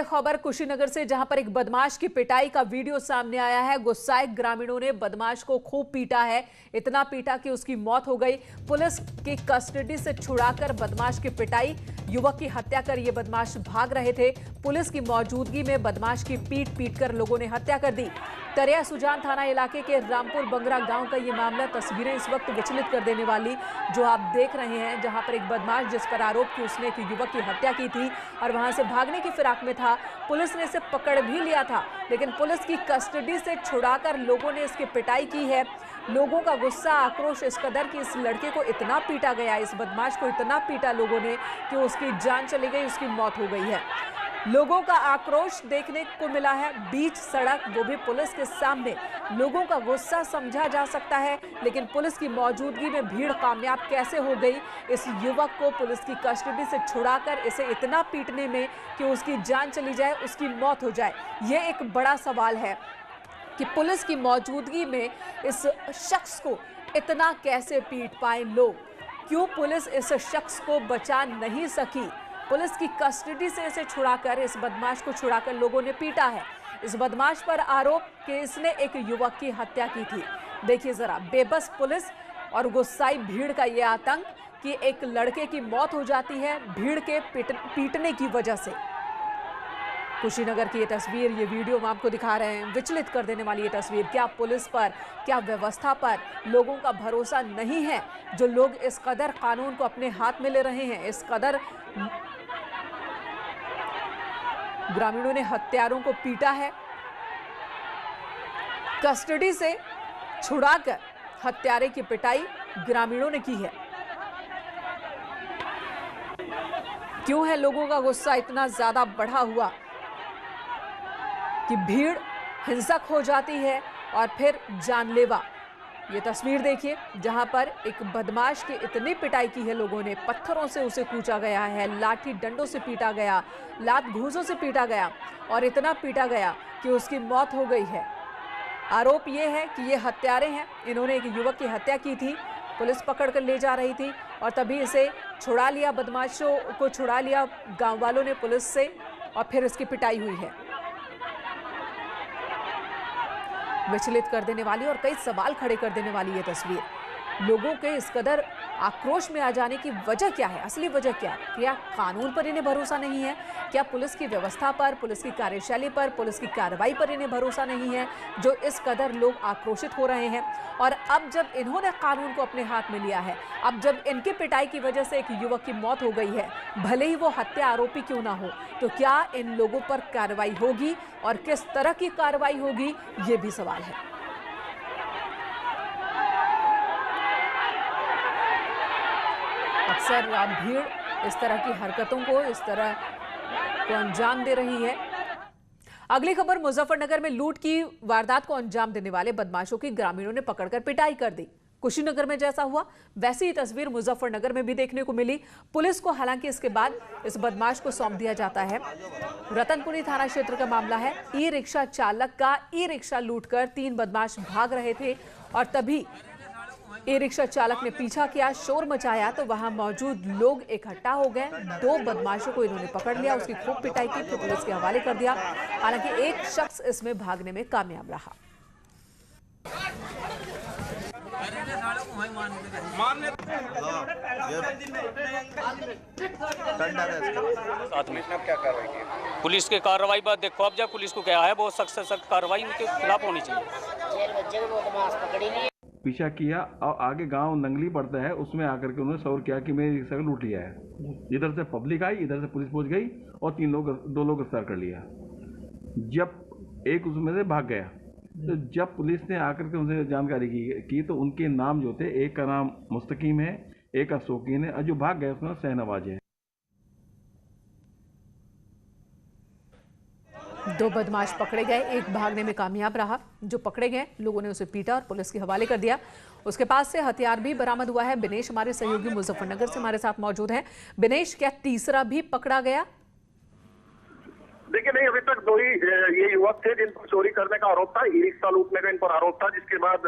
खबर कुशीनगर से, जहां पर एक बदमाश की पिटाई का वीडियो सामने आया है। गुस्साए ग्रामीणों ने बदमाश को खूब पीटा है, इतना पीटा कि उसकी मौत हो गई। पुलिस की कस्टडी से छुड़ाकर बदमाश की पिटाई, युवक की हत्या कर ये बदमाश भाग रहे थे। पुलिस की मौजूदगी में बदमाश की पीट कर लोगों ने हत्या कर दी। तरिया सुजान थाना इलाके के रामपुर बंगरा गांव का ये मामला। तस्वीरें इस वक्त विचलित कर देने वाली जो आप देख रहे हैं, जहां पर एक बदमाश जिस पर आरोप कि उसने एक युवक की हत्या की थी और वहां से भागने की फिराक में था। पुलिस ने इसे पकड़ भी लिया था, लेकिन पुलिस की कस्टडी से छुड़ाकर लोगों ने इसकी पिटाई की है। लोगों का गुस्सा, आक्रोश इस कदर कि इस लड़के को इतना पीटा गया, इस बदमाश को इतना पीटा लोगों ने कि उसकी जान चली गई, उसकी मौत हो गई है। लोगों का आक्रोश देखने को मिला है बीच सड़क, वो भी पुलिस के सामने। लोगों का गुस्सा समझा जा सकता है, लेकिन पुलिस की मौजूदगी में भीड़ कामयाब कैसे हो गई इस युवक को पुलिस की कस्टडी से छुड़ाकर इसे इतना पीटने में कि उसकी जान चली जाए, उसकी मौत हो जाए। ये एक बड़ा सवाल है कि पुलिस की मौजूदगी में इस शख्स को इतना कैसे पीट पाए लोग। क्यों पुलिस इस शख्स को बचा नहीं सकी? पुलिस की कस्टडी से इसे छुड़ाकर, इस बदमाश को छुड़ाकर लोगों ने पीटा है। इस बदमाश पर आरोप कि इसने एक युवक की हत्या की थी। देखिए जरा, बेबस पुलिस और गुस्साई भीड़ का यह आतंक कि एक लड़के की मौत हो जाती है भीड़ के पीटने की वजह से। कुशीनगर की ये तस्वीर, ये वीडियो हम आपको दिखा रहे हैं, विचलित कर देने वाली ये तस्वीर। क्या पुलिस पर, क्या व्यवस्था पर लोगों का भरोसा नहीं है, जो लोग इस कदर कानून को अपने हाथ में ले रहे हैं, इस कदर ग्रामीणों ने हत्यारों को पीटा है, कस्टडी से छुड़ाकर हत्यारे की पिटाई ग्रामीणों ने की है। क्यों है लोगों का गुस्सा इतना ज्यादा बढ़ा हुआ कि भीड़ हिंसक हो जाती है और फिर जानलेवा। ये तस्वीर देखिए, जहां पर एक बदमाश की इतनी पिटाई की है लोगों ने, पत्थरों से उसे कूचा गया है, लाठी डंडों से पीटा गया, लात घूंसों से पीटा गया और इतना पीटा गया कि उसकी मौत हो गई है। आरोप ये है कि ये हत्यारे हैं, इन्होंने एक युवक की हत्या की थी। पुलिस पकड़ कर ले जा रही थी और तभी इसे छुड़ा लिया, बदमाशों को छुड़ा लिया गाँव वालों ने पुलिस से, और फिर इसकी पिटाई हुई है। विचलित कर देने वाली और कई सवाल खड़े कर देने वाली ये तस्वीर। लोगों के इस कदर आक्रोश में आ जाने की वजह क्या है? असली वजह क्या है? क्या कानून पर इन्हें भरोसा नहीं है? क्या पुलिस की व्यवस्था पर, पुलिस की कार्यशैली पर, पुलिस की कार्रवाई पर इन्हें भरोसा नहीं है, जो इस कदर लोग आक्रोशित हो रहे हैं? और अब जब इन्होंने कानून को अपने हाथ में लिया है, अब जब इनकी पिटाई की वजह से एक युवक की मौत हो गई है, भले ही वो हत्या आरोपी क्यों ना हो, तो क्या इन लोगों पर कार्रवाई होगी और किस तरह की कार्रवाई होगी, ये भी सवाल है। अक्सर भीड़ इस तरह की हरकतों को, इस तरह को अंजाम दे रही है। अगली खबर, मुजफ्फरनगर में लूट की वारदात को अंजाम देने वाले बदमाशों की ग्रामीणों ने पकड़कर पिटाई कर दी। कुशीनगर में जैसा हुआ वैसी ही तस्वीर मुजफ्फरनगर में भी देखने को मिली। पुलिस को हालांकि इसके बाद इस बदमाश को सौंप दिया जाता है। रतनपुरी थाना क्षेत्र का मामला है। ई रिक्शा चालक का ई रिक्शा लूटकर 3 बदमाश भाग रहे थे और तभी ई रिक्शा चालक ने पीछा किया, शोर मचाया तो वहां मौजूद लोग इकट्ठा हो गए। 2 बदमाशों को इन्होंने पकड़ लिया, उसकी खूब पिटाई की, फिर पुलिस के हवाले कर दिया। हालांकि एक शख्स इसमें भागने में कामयाब रहा। साथ में क्या कार्रवाई की? पुलिस की कार्रवाई पर देखो, अब जब पुलिस को क्या है, बहुत सख्त से सख्त कार्रवाई उनके खिलाफ होनी चाहिए। पीछा किया और आगे गांव नंगली पड़ता है, उसमें आकर के उन्होंने शोर किया कि मेरी रिक्शा को लूट लिया है। इधर से पब्लिक आई, इधर से पुलिस पहुंच गई और 2 लोग गिरफ्तार कर लिया। जब एक उसमें से भाग गया, तो जब पुलिस ने आकर के उनसे जानकारी की तो उनके नाम जो थे, एक का नाम मुस्तकीम है, एक का शौकीन है, और जो भाग गया उसका शहनवाज है। 2 बदमाश पकड़े गए, एक भागने में कामयाब रहा। जो पकड़े गए लोगों ने उसे पीटा और पुलिस के हवाले कर दिया। उसके पास से हथियार भी बरामद हुआ है। बिनेश हमारे सहयोगी मुजफ्फरनगर से हमारे साथ मौजूद हैं। बिनेश, क्या तीसरा भी पकड़ा गया? देखिए नहीं, अभी तक दो ही ये युवक थे जिन पर चोरी करने का आरोप था, ई रिक्शा लूटने का इन पर आरोप था, जिसके बाद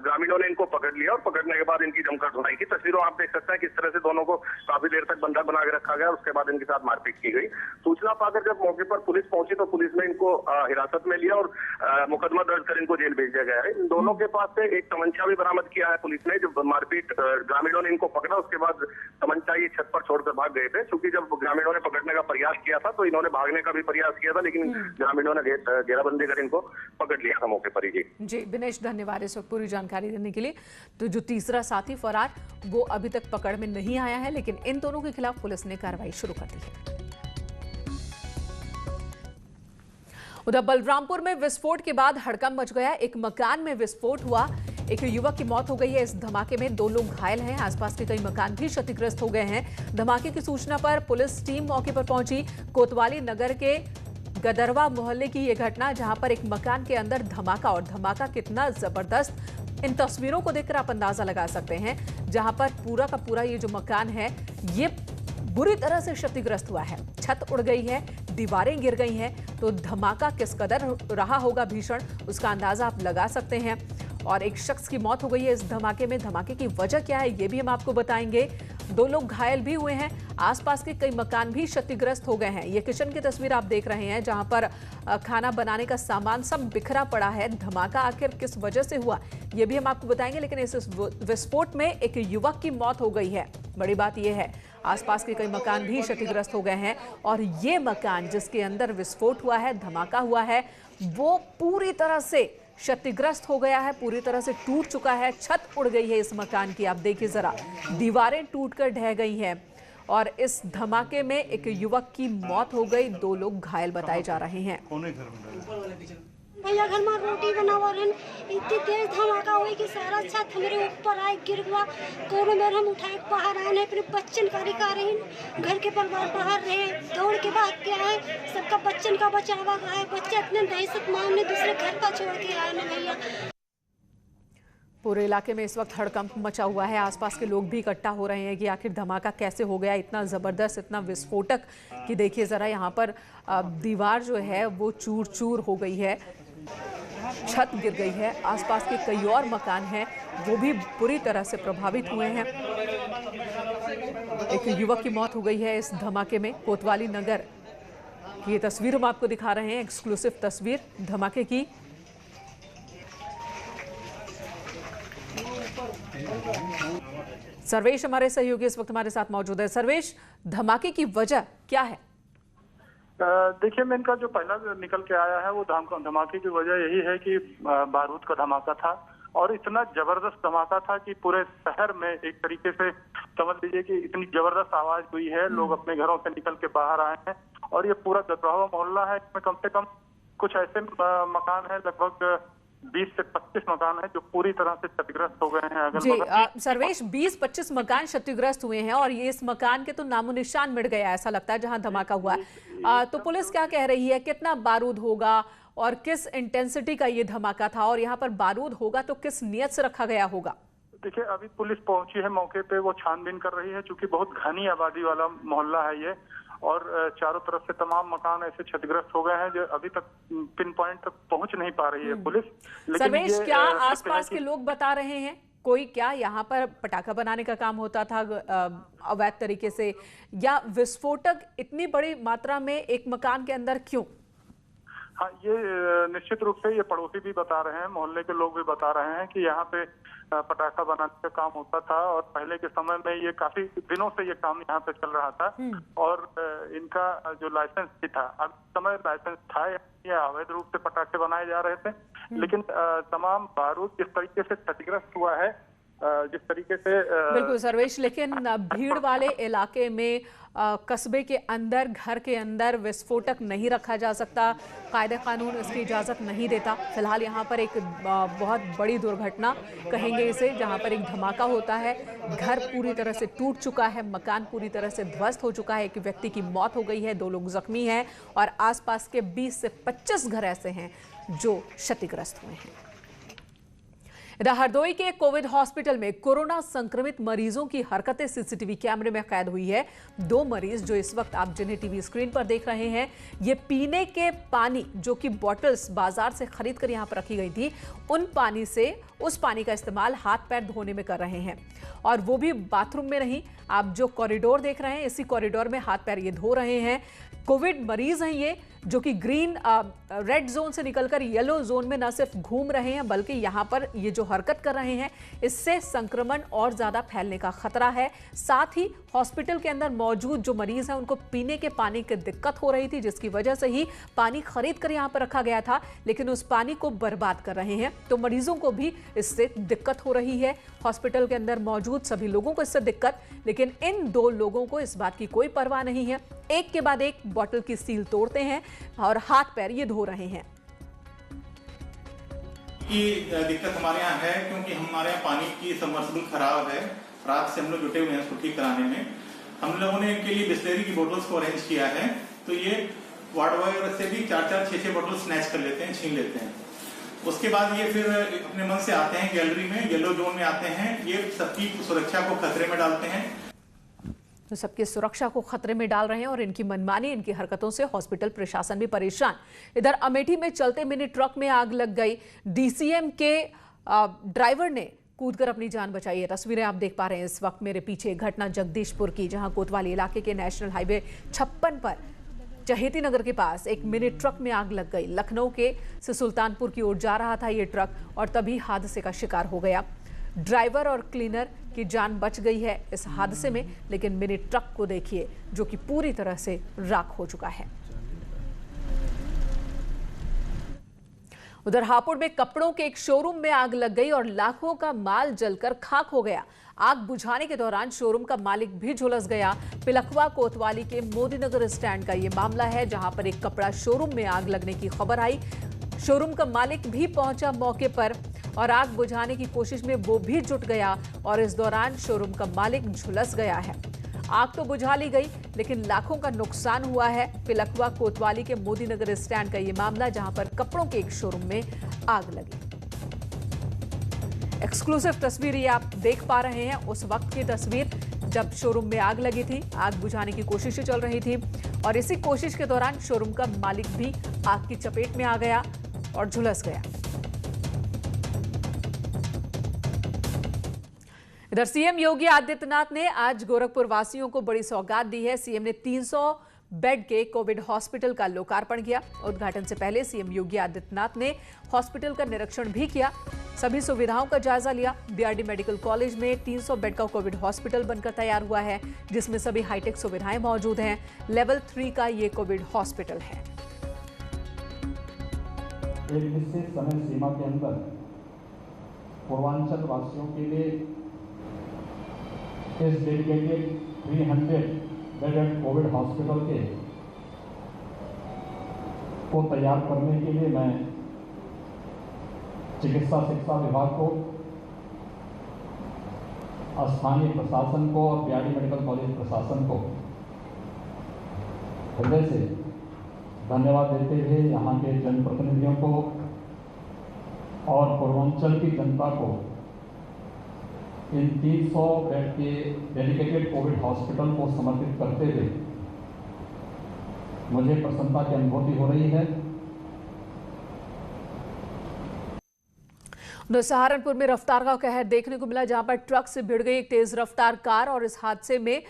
ग्रामीणों ने इनको पकड़ लिया और पकड़ने के बाद इनकी जमकर धुनाई की। तस्वीरों आप देख सकते हैं किस तरह से दोनों को काफी देर तक बंधक बना के रखा गया, उसके बाद इनके साथ मारपीट की गई। सूचना पाकर जब मौके पर पुलिस पहुंची तो पुलिस ने इनको हिरासत में लिया और मुकदमा दर्ज कर इनको जेल भेज दिया गया है। इन दोनों के पास से एक तमंचा भी बरामद किया है पुलिस ने। जब मारपीट ग्रामीणों ने इनको पकड़ा, उसके बाद तमंचा ये छत पर छोड़कर भाग गए थे। क्योंकि जब ग्रामीणों ने पकड़ने का प्रयास किया था तो इन्होंने भागने का भी प्रयास किया था, लेकिन ग्रामीणों ने घेराबंदी कर इनको पकड़ लिया था मौके पर ही। जी दिनेश, धन्यवाद इस वक्त पूरी जानकारी देने के लिए। तो जो तीसरा साथी फरार, वो अभी तक पकड़ में नहीं आया है, लेकिन इन दोनों के खिलाफ पुलिस ने कार्रवाई शुरू कर दी है। उधर बलरामपुर में विस्फोट के बाद हड़कंप मच गया। एक मकान में विस्फोट हुआ, एक युवक की मौत हो गई है। इस धमाके में 2 लोग घायल हैं। आसपास के कई मकान भी क्षतिग्रस्त हो गए हैं। धमाके की सूचना पर पुलिस टीम मौके पर पहुंची। कोतवाली नगर के गदरवा मोहल्ले की यह घटना, जहां पर एक मकान के अंदर धमाका, और धमाका कितना जबरदस्त इन तस्वीरों को देखकर आप अंदाजा लगा सकते हैं, जहां पर पूरा का पूरा ये जो मकान है ये बुरी तरह से क्षतिग्रस्त हुआ है। छत उड़ गई है, दीवारें गिर गई हैं। तो धमाका किस कदर रहा होगा भीषण, उसका अंदाजा आप लगा सकते हैं। और एक शख्स की मौत हो गई है इस धमाके में। धमाके की वजह क्या है ये भी हम आपको बताएंगे। 2 लोग घायल भी हुए हैं। आसपास के कई मकान भी क्षतिग्रस्त हो गए हैं। ये किचन की तस्वीर आप देख रहे हैं, जहां पर खाना बनाने का सामान सब बिखरा पड़ा है। धमाका आखिर किस वजह से हुआ ये भी हम आपको बताएंगे, लेकिन इस विस्फोट में एक युवक की मौत हो गई है। बड़ी बात यह है, आसपास के कई मकान भी क्षतिग्रस्त हो गए हैं। और ये मकान जिसके अंदर विस्फोट हुआ है, धमाका हुआ है, वो पूरी तरह से क्षतिग्रस्त हो गया है, पूरी तरह से टूट चुका है। छत उड़ गई है इस मकान की, आप देखिए जरा, दीवारें टूटकर ढह गई हैं। और इस धमाके में एक युवक की मौत हो गई, 2 लोग घायल बताए जा रहे हैं। भैया घर में रोटी बनावा रहे, इतनी तेज धमाका हुई कि सारा छत हमारे ऊपर आए, गिर गया। कोनो में हम उठाए बाहर आए हैं, अपने बच्चन का रिका रहे, घर के परिवार बाहर रहे, दौड़ के भाग के आए, सबका बच्चन का बचावा है। बच्चे अपने दहशत मारने दूसरे घर का छोड़ के आए ना भैया। पूरे इलाके में इस वक्त हड़कंप मचा हुआ है। आसपास के लोग भी इकट्ठा हो रहे हैं कि आखिर धमाका कैसे हो गया, इतना ज़बरदस्त, इतना विस्फोटक कि देखिए ज़रा, यहाँ पर दीवार जो है वो चूर चूर हो गई है, छत गिर गई है। आसपास के कई और मकान हैं वो भी बुरी तरह से प्रभावित हुए हैं। एक युवक की मौत हो गई है इस धमाके में। कोतवाली नगर की ये तस्वीर हम आपको दिखा रहे हैं, एक्सक्लूसिव तस्वीर धमाके की। सर्वेश हमारे सहयोगी इस वक्त हमारे साथ मौजूद है। सर्वेश, धमाके की वजह क्या है? देखिए, मैं इनका जो पहला निकल के आया है वो धमाके की वजह यही है कि बारूद का धमाका था, और इतना जबरदस्त धमाका था कि पूरे शहर में एक तरीके से समझ लीजिए कि इतनी जबरदस्त आवाज हुई है। लोग अपने घरों से निकल के बाहर आए हैं, और ये पूरा गदरवा मोहल्ला है, इसमें कम से कम कुछ ऐसे मकान है, लगभग 20 से 25 मकान है जो पूरी तरह से क्षतिग्रस्त हो गए हैं। जी सर्वेश, 20-25 मकान क्षतिग्रस्त हुए हैं, और ये इस मकान के तो नामो निशान मिट गया ऐसा लगता है जहां धमाका हुआ है। तो पुलिस क्या कह रही है, कितना बारूद होगा और किस इंटेंसिटी का ये धमाका था, और यहाँ पर बारूद होगा तो किस नियत से रखा गया होगा? देखिए, अभी पुलिस पहुंची है मौके पे, वो छानबीन कर रही है, क्योंकि बहुत घनी आबादी वाला मोहल्ला है ये, और चारों तरफ से तमाम मकान ऐसे क्षतिग्रस्त हो गए हैं जो अभी तक पिन पॉइंट तक पहुंच नहीं पा रही है पुलिस। लेकिन सर्वेश, क्या आसपास के लोग बता रहे हैं कोई, क्या यहाँ पर पटाखा बनाने का काम होता था अवैध तरीके से, या विस्फोटक इतनी बड़ी मात्रा में एक मकान के अंदर क्यों? हाँ, ये निश्चित रूप से ये पड़ोसी भी बता रहे हैं, मोहल्ले के लोग भी बता रहे हैं कि यहाँ पे पटाखा बनाने का काम होता था, और पहले के समय में ये काफी दिनों से ये काम यहाँ पे चल रहा था, और इनका जो लाइसेंस भी था, अब समय लाइसेंस था, ये अवैध रूप से पटाखे बनाए जा रहे थे। लेकिन तमाम बारूद जिस तरीके से क्षतिग्रस्त हुआ है, जिस तरीके से बिल्कुल सर्वेश, लेकिन भीड़ वाले इलाके में कस्बे के अंदर, घर के अंदर विस्फोटक नहीं रखा जा सकता, कायदे कानून इसकी इजाज़त नहीं देता। फिलहाल यहाँ पर एक बहुत बड़ी दुर्घटना कहेंगे इसे, जहाँ पर एक धमाका होता है, घर पूरी तरह से टूट चुका है, मकान पूरी तरह से ध्वस्त हो चुका है, एक व्यक्ति की मौत हो गई है, 2 लोग जख्मी हैं, और आसपास के 20 से 25 घर ऐसे हैं जो क्षतिग्रस्त हुए हैं। इधर हरदोई के कोविड हॉस्पिटल में कोरोना संक्रमित मरीजों की हरकतें सीसीटीवी कैमरे में कैद हुई है। 2 मरीज जो इस वक्त आप जिन्हें टीवी स्क्रीन पर देख रहे हैं, ये पीने के पानी जो कि बॉटल्स बाजार से खरीद कर यहां पर रखी गई थी, उस पानी का इस्तेमाल हाथ पैर धोने में कर रहे हैं, और वो भी बाथरूम में नहीं। आप जो कॉरिडोर देख रहे हैं, इसी कॉरिडोर में हाथ पैर ये धो रहे हैं। कोविड मरीज हैं ये, जो कि रेड जोन से निकलकर येलो जोन में न सिर्फ घूम रहे हैं, बल्कि यहां पर ये जो हरकत कर रहे हैं, इससे संक्रमण और ज्यादा फैलने का खतरा है। साथ ही हॉस्पिटल के अंदर मौजूद जो मरीज हैं, उनको पीने के पानी की दिक्कत हो रही थी, जिसकी वजह से ही पानी खरीद कर यहां पर रखा गया था, लेकिन उस पानी को बर्बाद कर रहे हैं। तो मरीजों को भी इससे दिक्कत हो रही है। हॉस्पिटल के अंदर मौजूद सभी लोगों को इससे दिक्कत, लेकिन इन 2 लोगों को इस बात की कोई परवाह नहीं है। एक के बाद एक बॉटल की सील तोड़ते हैं और हाथ पैर ये धो रहे हैं। की दिक्कत हमारे यहाँ है, क्योंकि हमारे यहाँ पानी की सबमर्सिबल खराब है। रात से हम लोग जुटे हुए हैं उसको ठीक कराने में। हम लोगों ने इनके लिए बिस्लेरी की बोतल्स को अरेंज किया है, तो ये वार्ड वगैरह से भी 4-4, 6-6 बोतल स्नैच कर लेते हैं, छीन लेते हैं। उसके बाद ये फिर अपने मन से आते हैं गैलरी में, येलो जोन में आते हैं। ये सबकी सुरक्षा को खतरे में डालते हैं। तो सबकी सुरक्षा को खतरे में डाल रहे हैं, और इनकी मनमानी, इनकी हरकतों से हॉस्पिटल प्रशासन भी परेशान। इधर अमेठी में चलते मिनी ट्रक में आग लग गई। डीसीएम के ड्राइवर ने कूदकर अपनी जान बचाई है। तस्वीरें आप देख पा रहे हैं इस वक्त मेरे पीछे। घटना जगदीशपुर की, जहां कोतवाली इलाके के नेशनल हाईवे 56 पर चहेती नगर के पास एक मिनी ट्रक में आग लग गई। लखनऊ से सुल्तानपुर की ओर जा रहा था ये ट्रक, और तभी हादसे का शिकार हो गया। ड्राइवर और क्लीनर की जान बच गई है इस हादसे में, लेकिन मिनी ट्रक को देखिए जो कि पूरी तरह से राख हो चुका है। उधर हापुड़ में कपड़ों के एक शोरूम में आग लग गई और लाखों का माल जलकर खाक हो गया। आग बुझाने के दौरान शोरूम का मालिक भी झुलस गया। पिलखवा कोतवाली के मोदीनगर स्टैंड का यह मामला है, जहां पर एक कपड़ा शोरूम में आग लगने की खबर आई। शोरूम का मालिक भी पहुंचा मौके पर और आग बुझाने की कोशिश में वो भी जुट गया, और इस दौरान शोरूम का मालिक झुलस गया है। आग तो बुझा ली गई, लेकिन लाखों का नुकसान हुआ है। पिलखवा कोतवाली के मोदीनगर स्टैंड का ये मामला, जहां पर कपड़ों के एक शोरूम में आग लगी। एक्सक्लूसिव तस्वीर ये आप देख पा रहे हैं, उस वक्त की तस्वीर जब शोरूम में आग लगी थी। आग बुझाने की कोशिशें चल रही थी, और इसी कोशिश के दौरान शोरूम का मालिक भी आग की चपेट में आ गया और झुलस गया। इधर सीएम योगी आदित्यनाथ ने आज गोरखपुर वासियों को बड़ी सौगात दी है। सीएम ने 300 बेड के कोविड हॉस्पिटल का लोकार्पण किया। उद्घाटन से पहले सीएम योगी आदित्यनाथ ने हॉस्पिटल का निरीक्षण भी किया, सभी सुविधाओं का जायजा लिया। बीआरडी मेडिकल कॉलेज में 300 बेड का कोविड हॉस्पिटल बनकर तैयार हुआ है, जिसमें सभी हाईटेक सुविधाएं मौजूद हैं। लेवल 3 का ये कोविड हॉस्पिटल है। एक निश्चित समय सीमा के अंदर पूर्वांचल वासियों के लिए इस डेडिकेटेड 300 बेडेड कोविड हॉस्पिटल को तैयार करने के लिए मैं चिकित्सा शिक्षा विभाग को, स्थानीय प्रशासन को और बीआरडी मेडिकल कॉलेज प्रशासन को हृदय से धन्यवाद देते हुए यहाँ के जनप्रतिनिधियों को और पूर्वांचल की जनता को इन 300 बेड के डेडिकेटेड कोविड हॉस्पिटल को समर्पित करते हुए मुझे प्रसन्नता की अनुभूति हो रही है। सहारनपुर में रफ्तार का कहर देखने को मिला, जहां पर ट्रक से भिड़ गई एक तेज रफ्तार कार, और इस हादसे में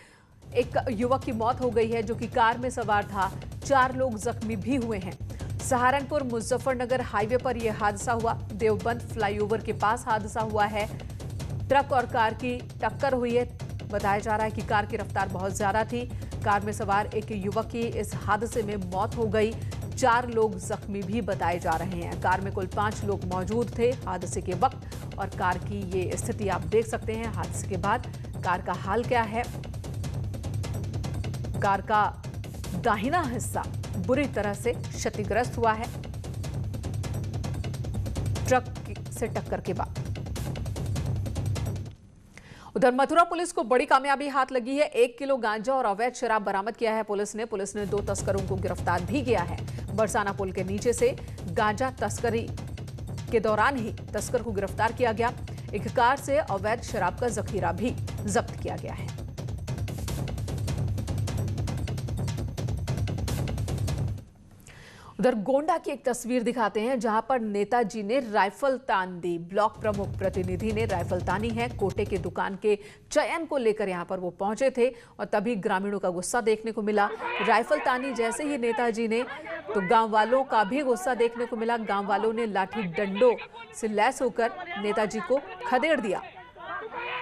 एक युवक की मौत हो गई है जो कि कार में सवार था। 4 लोग जख्मी भी हुए हैं। सहारनपुर मुजफ्फरनगर हाईवे पर यह हादसा हुआ। देवबंद फ्लाईओवर के पास हादसा हुआ है। ट्रक और कार की टक्कर हुई है। बताया जा रहा है कि कार की रफ्तार बहुत ज्यादा थी। कार में सवार एक युवक की इस हादसे में मौत हो गई। 4 लोग जख्मी भी बताए जा रहे हैं। कार में कुल 5 लोग मौजूद थे हादसे के वक्त, और कार की ये स्थिति आप देख सकते हैं। हादसे के बाद कार का हाल क्या है? कार का दाहिना हिस्सा बुरी तरह से क्षतिग्रस्त हुआ है ट्रक से टक्कर के बाद। उधर मथुरा पुलिस को बड़ी कामयाबी हाथ लगी है। 1 किलो गांजा और अवैध शराब बरामद किया है पुलिस ने 2 तस्करों को गिरफ्तार भी किया है। बरसाना पुल के नीचे से गांजा तस्करी के दौरान ही तस्कर को गिरफ्तार किया गया। एक कार से अवैध शराब का जखीरा भी जब्त किया गया है। उधर गोंडा की एक तस्वीर दिखाते हैं जहां पर नेताजी ने राइफल तान दी। ब्लॉक प्रमुख प्रतिनिधि ने राइफल तानी है। कोटे की दुकान के चयन को लेकर यहां पर वो पहुंचे थे और तभी ग्रामीणों का गुस्सा देखने को मिला। राइफल तानी जैसे ही नेताजी ने तो गांव वालों का भी गुस्सा देखने को मिला। गांव वालों ने लाठी डंडों से लैस होकर नेताजी को खदेड़ दिया।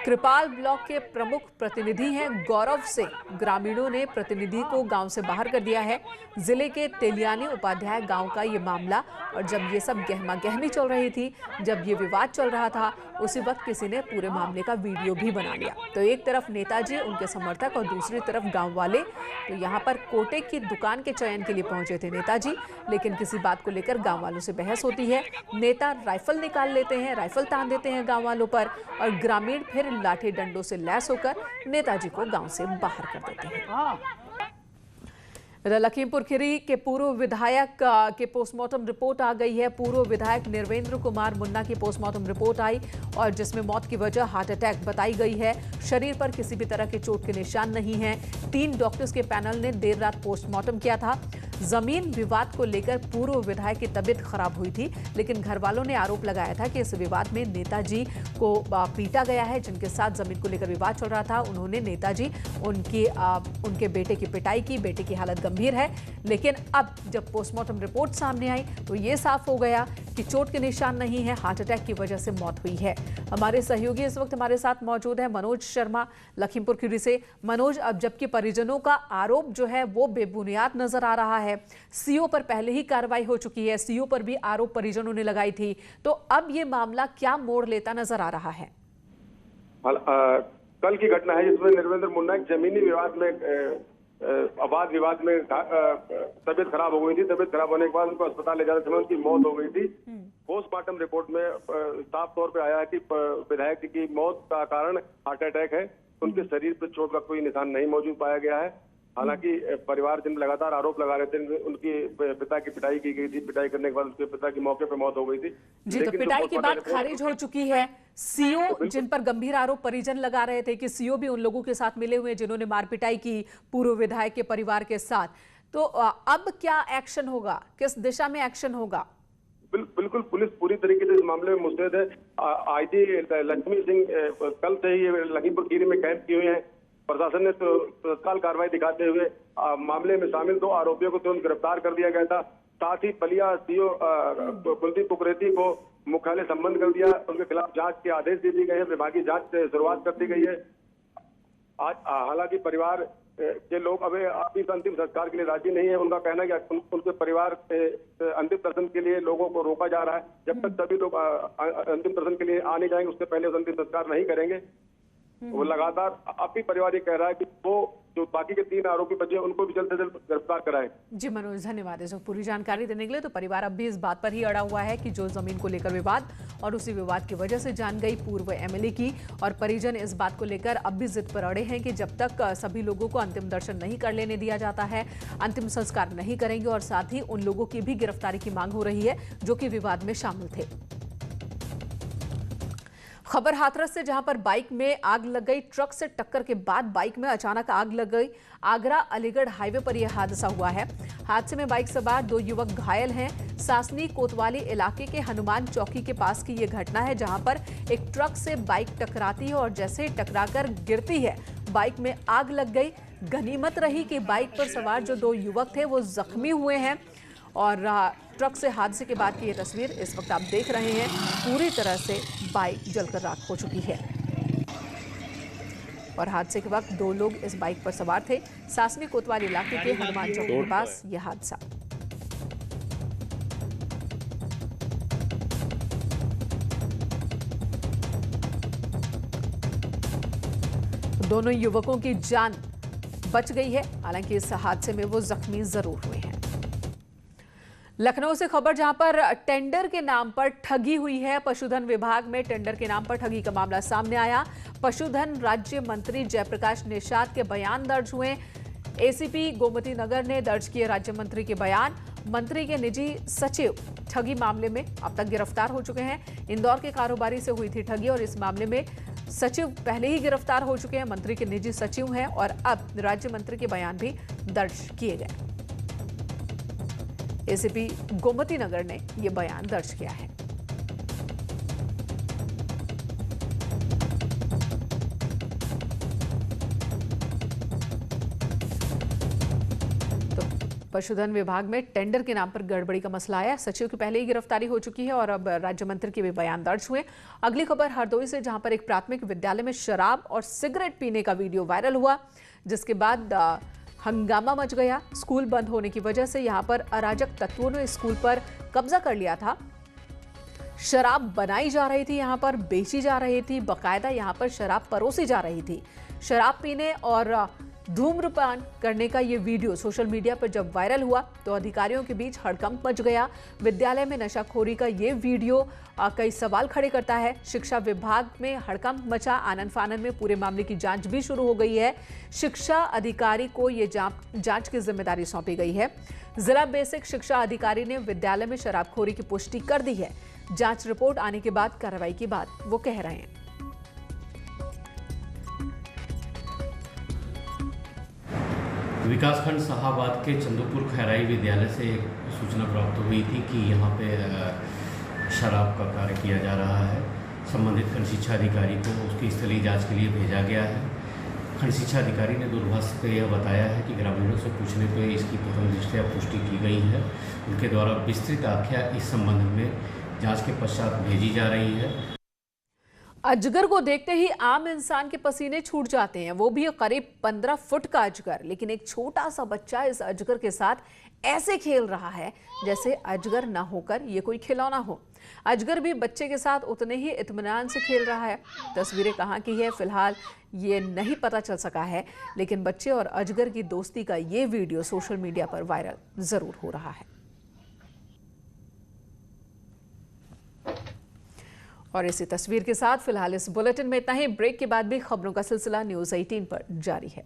कृपाल ब्लॉक के प्रमुख प्रतिनिधि हैं गौरव से ग्रामीणों ने प्रतिनिधि को गांव से बाहर कर दिया है। जिले के तेलियानी उपाध्याय गांव का ये मामला, और जब ये सब गहमा गहमी चल रही थी, जब ये विवाद चल रहा था, उसी वक्त किसी ने पूरे मामले का वीडियो भी बना लिया। तो एक तरफ नेताजी, उनके समर्थक और दूसरी तरफ गांव वाले। तो यहाँ पर कोटे की दुकान के चयन के लिए पहुंचे थे नेताजी, लेकिन किसी बात को लेकर गांव वालों से बहस होती है। नेता राइफल निकाल लेते हैं, राइफल तान देते हैं गांव वालों पर, और ग्रामीण फिर लाठी डंडों से लैस होकर नेताजी को गांव से बाहर कर देते हैं। लखीमपुर खीरी के पूर्व विधायक के पोस्टमार्टम रिपोर्ट आ गई है। पूर्व विधायक निर्वेंद्र कुमार मुन्ना की पोस्टमार्टम रिपोर्ट आई और जिसमें मौत की वजह हार्ट अटैक बताई गई है। शरीर पर किसी भी तरह के चोट के निशान नहीं हैं। 3 डॉक्टर्स के पैनल ने देर रात पोस्टमार्टम किया था। जमीन विवाद को लेकर पूर्व विधायक की तबीयत खराब हुई थी, लेकिन घर वालों ने आरोप लगाया था कि इस विवाद में नेताजी को पीटा गया है। जिनके साथ जमीन को लेकर विवाद चल रहा था, उन्होंने नेताजी उनके बेटे की पिटाई की। बेटे की हालत गंभीर है, लेकिन अब जब पोस्टमार्टम रिपोर्ट सामने आई तो ये साफ हो गया कि चोट के निशान नहीं है, हार्ट अटैक की वजह से मौत हुई है। हमारे सहयोगी इस वक्त हमारे साथ मौजूद है मनोज शर्मा लखीमपुर खीरी से। मनोज, अब जबकि परिजनों का आरोप जो है वो बेबुनियाद नजर आ रहा है, सीओ पर पहले ही कार्रवाई हो चुकी है, सीओ पर भी आरोप परिजनों ने लगाई थी, तो अब ये मामला क्या मोड़ लेता नजर आ रहा है? कल की घटना है जिसमें निर्वेंद्र मुन्ना एक जमीनी विवाद में अवाद विवाद में तबीयत खराब हो गई थी। तबीयत खराब होने के बाद उनको अस्पताल ले जाते समय उनकी मौत हो गई थी। पोस्टमार्टम रिपोर्ट में साफ तौर पे आया है कि विधायक की मौत का कारण हार्ट अटैक है। उनके शरीर पर चोट का कोई निशान नहीं मौजूद पाया गया है। हालांकि परिवार जिन लगातार आरोप लगा रहे थे, उनकी पिता की पिटाई की गई थी। पिटाई करने के बाद उसके पिता की मौके पर मौत हो गई थी। जी, तो पिटाई की बात खारिज हो चुकी है। सीओ जिन पर गंभीर आरोप परिजन लगा रहे थे कि सीओ भी उन लोगों के साथ मिले हुए जिन्होंने मार पिटाई की पूर्व विधायक के परिवार के साथ, तो अब क्या एक्शन होगा, किस दिशा में एक्शन होगा? बिल्कुल, पुलिस पूरी तरीके से इस मामले में मुस्तैद है। आईजी लक्ष्मी सिंह कल से ही लखीमपुर खीरी में कैंप किए हुए हैं। प्रशासन ने तो तत्काल कार्रवाई दिखाते हुए मामले में शामिल 2 आरोपियों को तुरंत गिरफ्तार कर दिया गया था। साथ ही बलिया सीओ कुलदीप कुकरेती को मुख्यालय संबंध कर दिया। उनके खिलाफ जांच के आदेश दे दिए गए हैं। विभागीय जांच से शुरुआत कर दी गई है। आज हालांकि परिवार के लोग अभी इस अंतिम संस्कार के लिए राजी नहीं है। उनका कहना है कि उनके परिवार अंतिम दर्शन के लिए लोगों को रोका जा रहा है। जब तक सभी लोग अंतिम दर्शन के लिए आ नहीं जाएंगे, उससे पहले अंतिम संस्कार नहीं करेंगे। वो लगातार अब भी परिवार ये कह रहा है कि वो जो बाकी के 3 आरोपी बचे उनको भी जल्द से जल्द गिरफ्तार कराएं। जी मनोज, धन्यवाद इस पूरी जानकारी देने के लिए। तो परिवार अब भी इस बात पर ही अड़ा हुआ है कि जो जमीन को लेकर विवाद और उसी विवाद की वजह से जान गई पूर्व एमएलए की, और परिजन इस बात को लेकर अब भी जिद पर अड़े हैं कि जब तक सभी लोगों को अंतिम दर्शन नहीं कर लेने दिया जाता है, अंतिम संस्कार नहीं करेंगे, और साथ ही उन लोगों की भी गिरफ्तारी की मांग हो रही है जो कि विवाद में शामिल थे। खबर हाथरस से, जहां पर बाइक में आग लग गई। ट्रक से टक्कर के बाद बाइक में अचानक आग लग गई। आगरा अलीगढ़ हाईवे पर यह हादसा हुआ है। हादसे में बाइक सवार 2 युवक घायल हैं। सासनी कोतवाली इलाके के हनुमान चौकी के पास की यह घटना है, जहां पर एक ट्रक से बाइक टकराती है और जैसे ही टकराकर गिरती है, बाइक में आग लग गई। गनीमत रही कि बाइक पर सवार जो 2 युवक थे वो जख्मी हुए हैं। और ट्रक से हादसे के बाद की ये तस्वीर इस वक्त आप देख रहे हैं। पूरी तरह से बाइक जलकर राख हो चुकी है और हादसे के वक्त 2 लोग इस बाइक पर सवार थे। सासनी कोतवाली इलाके के हनुमान चौक के पास यह हादसा। दोनों युवकों की जान बच गई है, हालांकि इस हादसे में वो जख्मी जरूर हुए हैं। लखनऊ से खबर, जहां पर टेंडर के नाम पर ठगी हुई है। पशुधन विभाग में टेंडर के नाम पर ठगी का मामला सामने आया। पशुधन राज्य मंत्री जयप्रकाश निषाद के बयान दर्ज हुए। एसीपी गोमती नगर ने दर्ज किए राज्य मंत्री के बयान। मंत्री के निजी सचिव ठगी मामले में अब तक गिरफ्तार हो चुके हैं। इंदौर के कारोबारी से हुई थी ठगी और इस मामले में सचिव पहले ही गिरफ्तार हो चुके हैं। मंत्री के निजी सचिव हैं और अब राज्य मंत्री के बयान भी दर्ज किए गए। एसीपी गोमती नगर ने यह बयान दर्ज किया है। पशुधन विभाग में टेंडर के नाम पर गड़बड़ी का मसला आया। सचिव की पहले ही गिरफ्तारी हो चुकी है और अब राज्य मंत्री के भी बयान दर्ज हुए। अगली खबर हरदोई से, जहां पर एक प्राथमिक विद्यालय में शराब और सिगरेट पीने का वीडियो वायरल हुआ, जिसके बाद हंगामा मच गया। स्कूल बंद होने की वजह से यहां पर अराजक तत्वों ने स्कूल पर कब्जा कर लिया था। शराब बनाई जा रही थी, यहां पर बेची जा रही थी, बकायदा यहां पर शराब परोसी जा रही थी। शराब पीने और धूम्रपान करने का ये वीडियो सोशल मीडिया पर जब वायरल हुआ तो अधिकारियों के बीच हड़कंप मच गया। विद्यालय में नशाखोरी का ये वीडियो कई सवाल खड़े करता है। शिक्षा विभाग में हड़कंप मचा। आनन फानन में पूरे मामले की जांच भी शुरू हो गई है। शिक्षा अधिकारी को ये जांच की जिम्मेदारी सौंपी गई है। जिला बेसिक शिक्षा अधिकारी ने विद्यालय में शराबखोरी की पुष्टि कर दी है। जांच रिपोर्ट आने के बाद कार्रवाई की बात वो कह रहे हैं। विकासखंड शाहाबाद के चंदूपुर खैराई विद्यालय से एक सूचना प्राप्त हुई थी कि यहाँ पे शराब का कार्य किया जा रहा है। संबंधित खंड शिक्षा अधिकारी को उसकी स्थलीय जांच के लिए भेजा गया है। खंड शिक्षा अधिकारी ने दूरभाष से यह बताया है कि ग्रामीणों से पूछने पर इसकी प्रथम दृष्टया पुष्टि की गई है। उनके द्वारा विस्तृत आख्या इस संबंध में जाँच के पश्चात भेजी जा रही है। अजगर को देखते ही आम इंसान के पसीने छूट जाते हैं, वो भी करीब 15 फुट का अजगर। लेकिन एक छोटा सा बच्चा इस अजगर के साथ ऐसे खेल रहा है जैसे अजगर ना होकर ये कोई खिलौना हो। अजगर भी बच्चे के साथ उतने ही इत्मीनान से खेल रहा है। तस्वीरें कहाँ की है फिलहाल ये नहीं पता चल सका है, लेकिन बच्चे और अजगर की दोस्ती का ये वीडियो सोशल मीडिया पर वायरल जरूर हो रहा है। और इसी तस्वीर के साथ फिलहाल इस बुलेटिन में इतना ही। ब्रेक के बाद भी खबरों का सिलसिला न्यूज़ 18 पर जारी है।